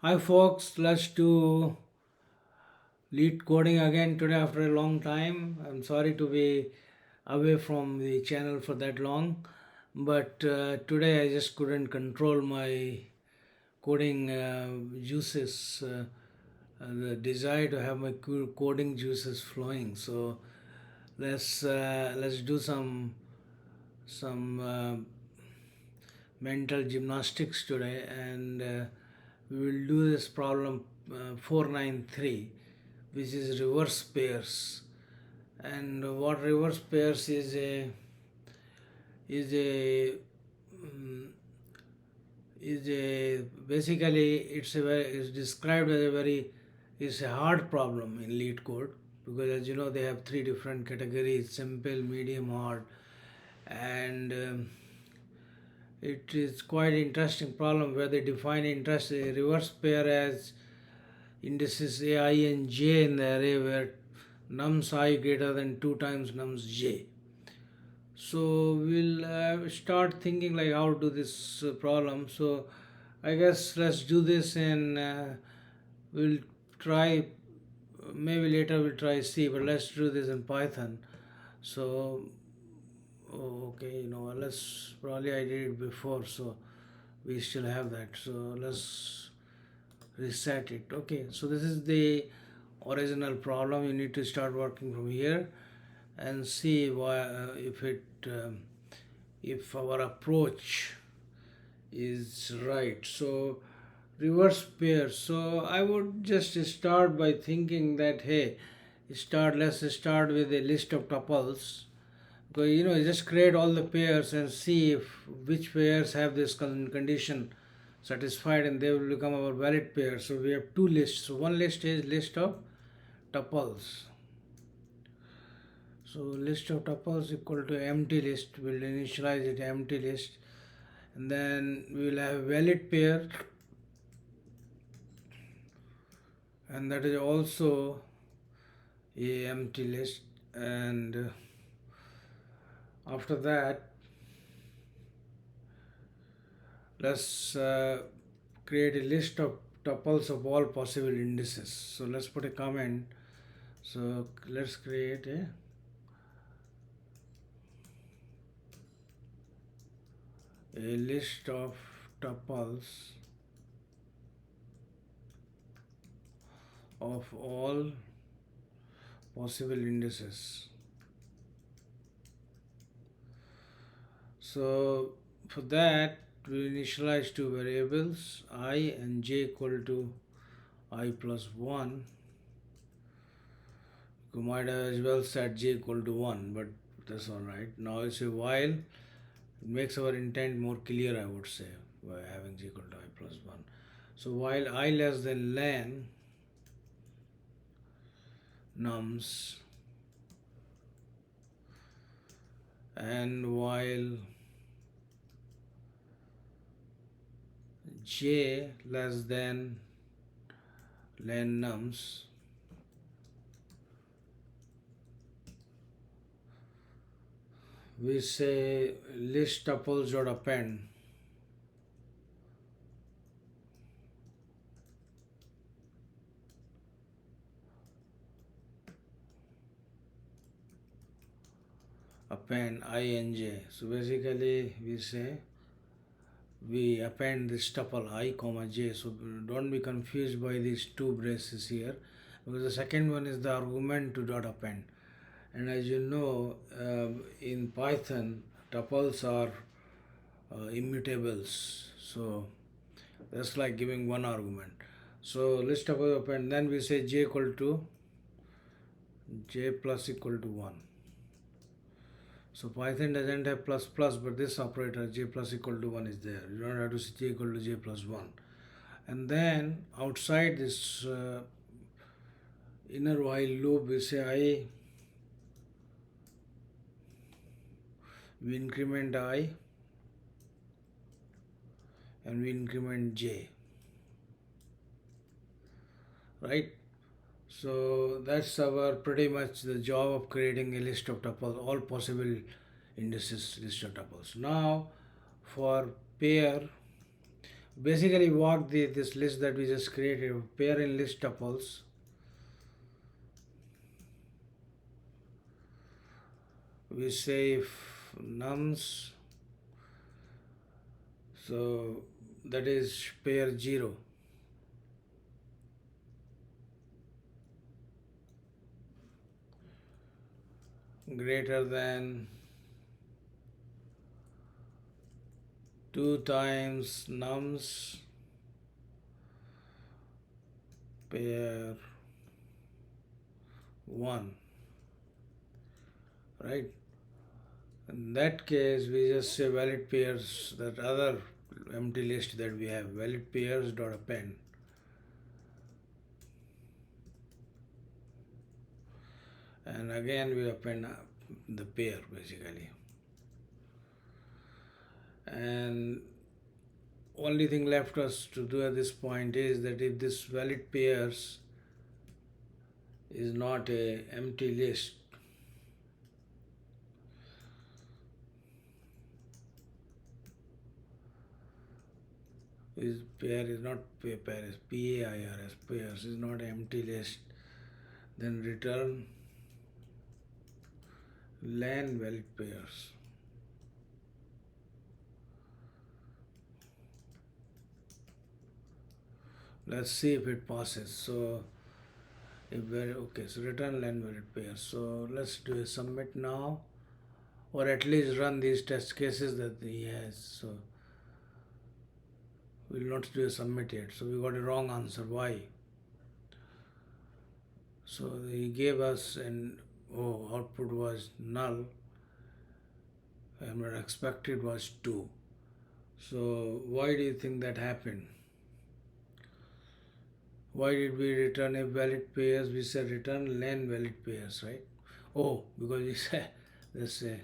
Hi folks, let's do lead coding again today after a long time. I'm sorry to be away from the channel for that long, but today I just couldn't control my coding juices, the desire to have my coding juices flowing. So let's do some mental gymnastics today, and we will do this problem 493, which is reverse pairs. And what reverse pairs is a mm, is a basically it's described as a very it's a hard problem in lead code, because as you know they have three different categories: simple, medium, hard. And it is quite interesting problem where they define interest a reverse pair as indices ai and j in the array where nums I greater than 2 times nums j. So we'll start thinking like how to do this problem. So I guess let's do this, and we'll try, maybe later we'll try C, but let's do this in Python. So okay, let's, probably I did it before, so we still have that. So let's reset it. Okay, so this is the original problem. You need to start working from here and see why, if our approach is right. So reverse pair. So I would just start by thinking that, hey, let's start with a list of tuples. Because just create all the pairs and see if which pairs have this condition satisfied, and they will become our valid pairs. So we have two lists. So one list is list of tuples. So list of tuples equal to empty list. We'll initialize it empty list, and then we will have valid pair, and that is also a empty list. And after that, let's create a list of tuples of all possible indices. So let's put a comment. So let's create a list of tuples of all possible indices. So for that, we initialize two variables, I and j equal to I plus 1. You might have as well set j equal to 1, but that's alright. Now it's a while. It makes our intent more clear, I would say, by having j equal to I plus 1. So while I less than len nums, and while j less than len nums, we say list tuples dot append I and j. So basically we say we append this tuple I comma j. So don't be confused by these two braces here, because the second one is the argument to dot append. And as you know, in Python, tuples are immutables. So that's like giving one argument. So list tuple append, then we say j equal to j plus equal to 1. So Python doesn't have plus plus, but this operator j plus equal to 1 is there. You don't have to say j equal to j plus 1. And then outside this inner while loop, we say we increment I and we increment j, right? So that's our pretty much the job of creating a list of tuples, all possible indices list of tuples. Now for pair, basically walk this list that we just created, pair in list tuples. We say if nums, so that is pair 0, greater than 2 times nums pair 1, right? In that case, we just say valid pairs, that other empty list that we have, valid pairs dot append. And again we append the pair basically. And only thing left us to do at this point is that if this valid pairs is not a empty list, is pair is not pair is PAIRS, pairs is not an empty list, then return len valid pairs. Let's see if it passes. So if okay, so return len valid pairs. So let's do a submit now, or at least run these test cases that he has. So we'll not do a submit yet. So we got a wrong answer. Why? So he gave us an output was null, and what expected was 2. So why do you think that happened? Why did we return a valid pairs? We said return len valid pairs, right? Oh, because we said there's a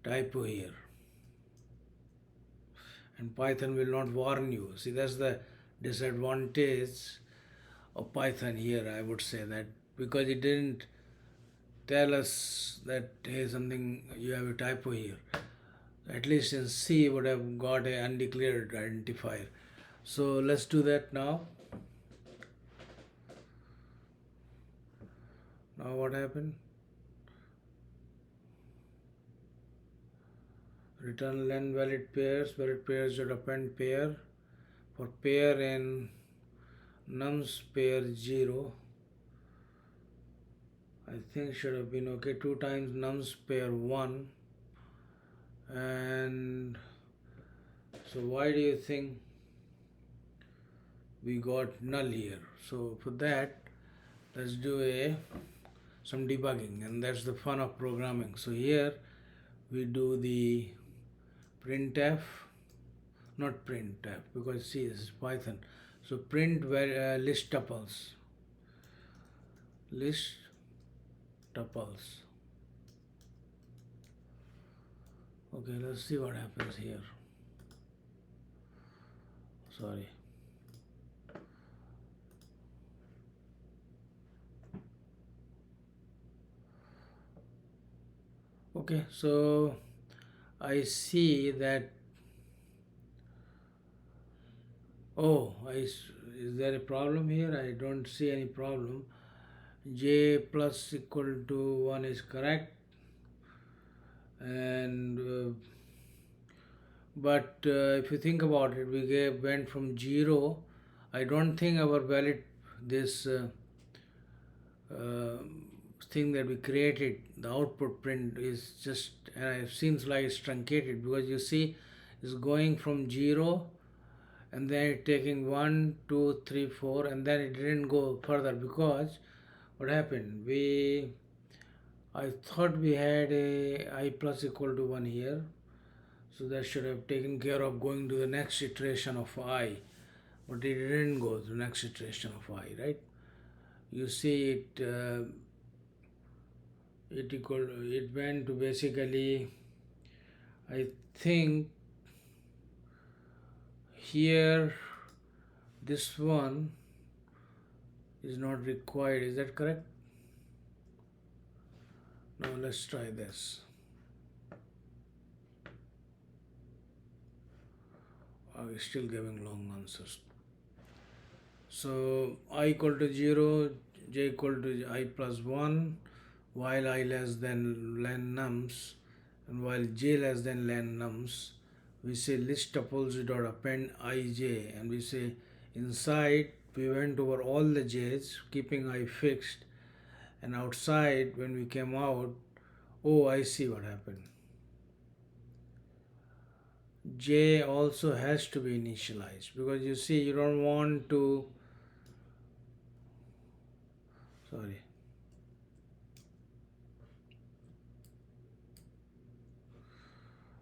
typo here. And Python will not warn you. See, that's the disadvantage of Python here, I would say, that because it didn't tell us that hey, something, you have a typo here. At least in C would have got a undeclared identifier. So let's do that now. Now what happened? Return len valid pairs should append pair. For pair in nums pair 0, I think should have been okay, 2 times nums pair 1. And so why do you think we got null here? So for that, let's do some debugging, and that's the fun of programming. So here we do the printf, not printf, because see, this is Python. So print list tuples. Okay, let's see what happens here. Sorry. Okay, so I see that, is there a problem here? I don't see any problem. J plus equal to 1 is correct, and but if you think about it, we went from 0. I don't think our valid this thing that we created, the output print is just, it seems like it's truncated, because you see it's going from 0 and then it taking 1, 2, 3, 4, and then it didn't go further, because what happened, I thought we had a I plus equal to 1 here, so that should have taken care of going to the next iteration of I, but it didn't go to the next iteration of I, right? You see it went to basically, I think here this one is not required, is that correct? Now let's try this. it's still giving long answers. So I equal to 0, j equal to I plus 1, while I less than len nums, and while j less than len nums, we say list tuples dot append ij, and we say inside we went over all the j's keeping I fixed, and outside when we came out, oh, I see what happened. J also has to be initialized because you see you don't want to, sorry,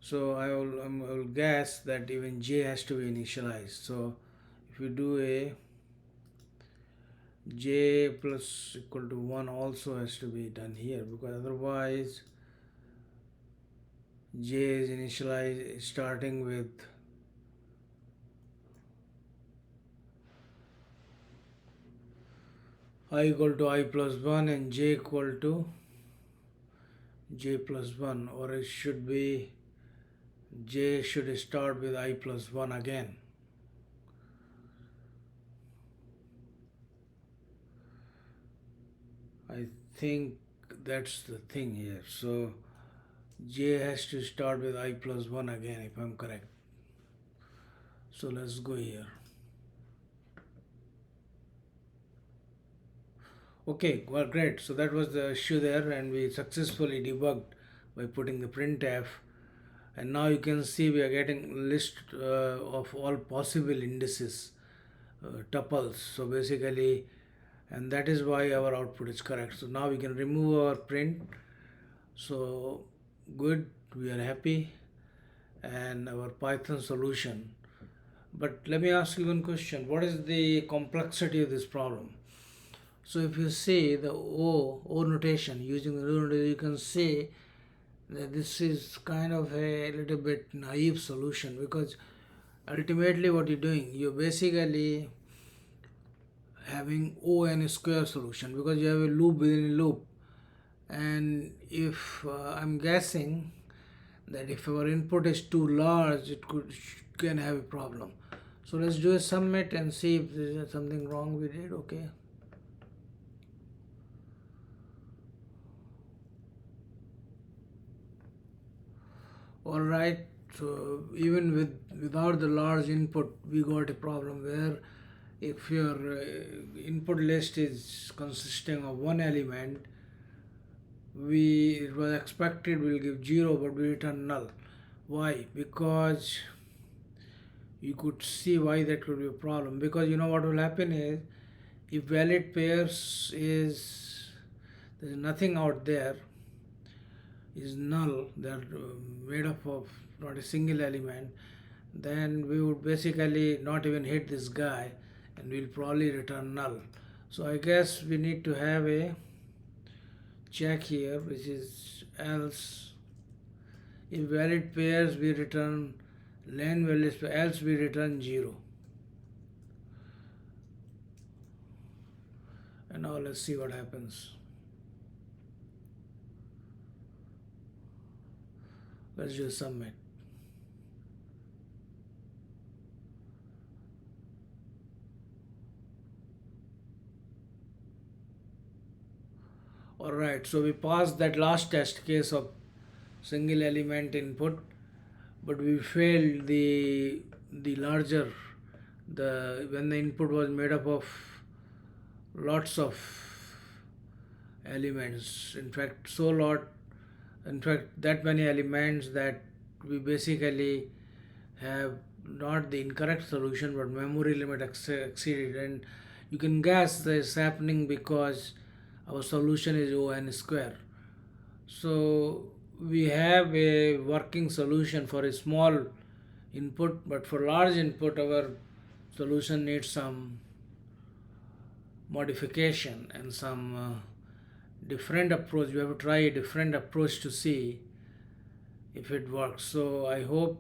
so I will guess that even J has to be initialized. So if you do a J plus equal to 1 also has to be done here, because otherwise J is initialized starting with I equal to I plus 1 and J equal to J plus 1, or it should be J should start with I plus 1 again. I think that's the thing here. So J has to start with I plus 1 again if I'm correct. So let's go here. Okay, well, great. So that was the issue there, and we successfully debugged by putting the printf. And now you can see we are getting a list of all possible indices, tuples. So basically, and that is why our output is correct. So now we can remove our print. So good, we are happy, and our Python solution. But let me ask you one question. What is the complexity of this problem? So if you see the O notation, using the O notation, you can see that this is kind of a little bit naive solution, because ultimately what you're doing, you're basically having O(n) square solution, because you have a loop within a loop. And if I'm guessing that if our input is too large, it can have a problem. So let's do a submit and see if there's something wrong we did. Okay. All right. So even without the large input, we got a problem where if your input list is consisting of one element, it was expected we'll give 0, but we return null. Why? Because you could see why that could be a problem. Because you know what will happen is, if valid pairs there's nothing out there, is null, they're made up of not a single element, then we would basically not even hit this guy and we'll probably return null. So I guess we need to have a check here, which is else. If valid pairs, we return len values, else we return 0. And now let's see what happens. Let's just submit. Alright, so we passed that last test case of single element input, but we failed the larger, when the input was made up of lots of elements. In fact, that many elements that we basically have not the incorrect solution, but memory limit exceeded. And you can guess this is happening because our solution is O(n) square. So we have a working solution for a small input, but for large input our solution needs some modification and some different approach. We have to try a different approach to see if it works. So I hope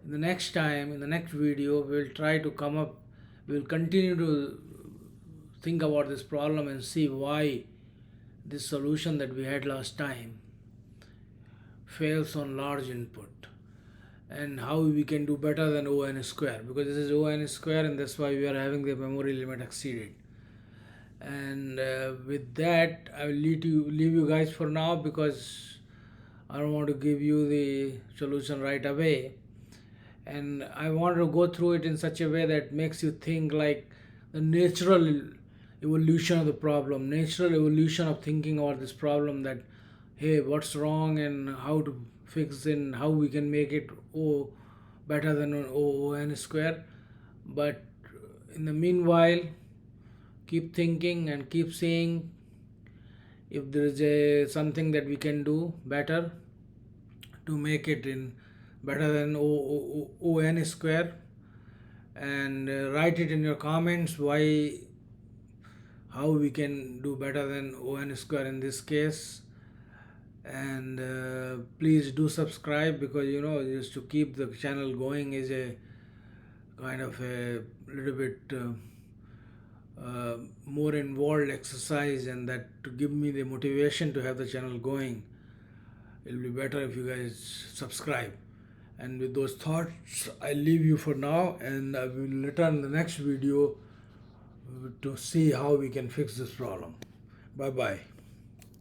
in the next video, we'll continue to think about this problem and see why this solution that we had last time fails on large input. and how we can do better than ON square, because this is ON square and that's why we are having the memory limit exceeded. And with that, I will leave you guys for now, because I don't want to give you the solution right away, and I want to go through it in such a way that makes you think like the natural evolution of the problem, natural evolution of thinking about this problem, that hey, what's wrong and how to fix it and how we can make it better than ON square. But in the meanwhile, keep thinking and keep saying if there is something that we can do better to make it in better than ON square, and write it in your comments why, how we can do better than ON square in this case. And please do subscribe, because just to keep the channel going is a kind of a little bit more involved exercise, and that to give me the motivation to have the channel going, it'll be better if you guys subscribe. And with those thoughts, I leave you for now, and I will return in the next video to see how we can fix this problem. Bye bye.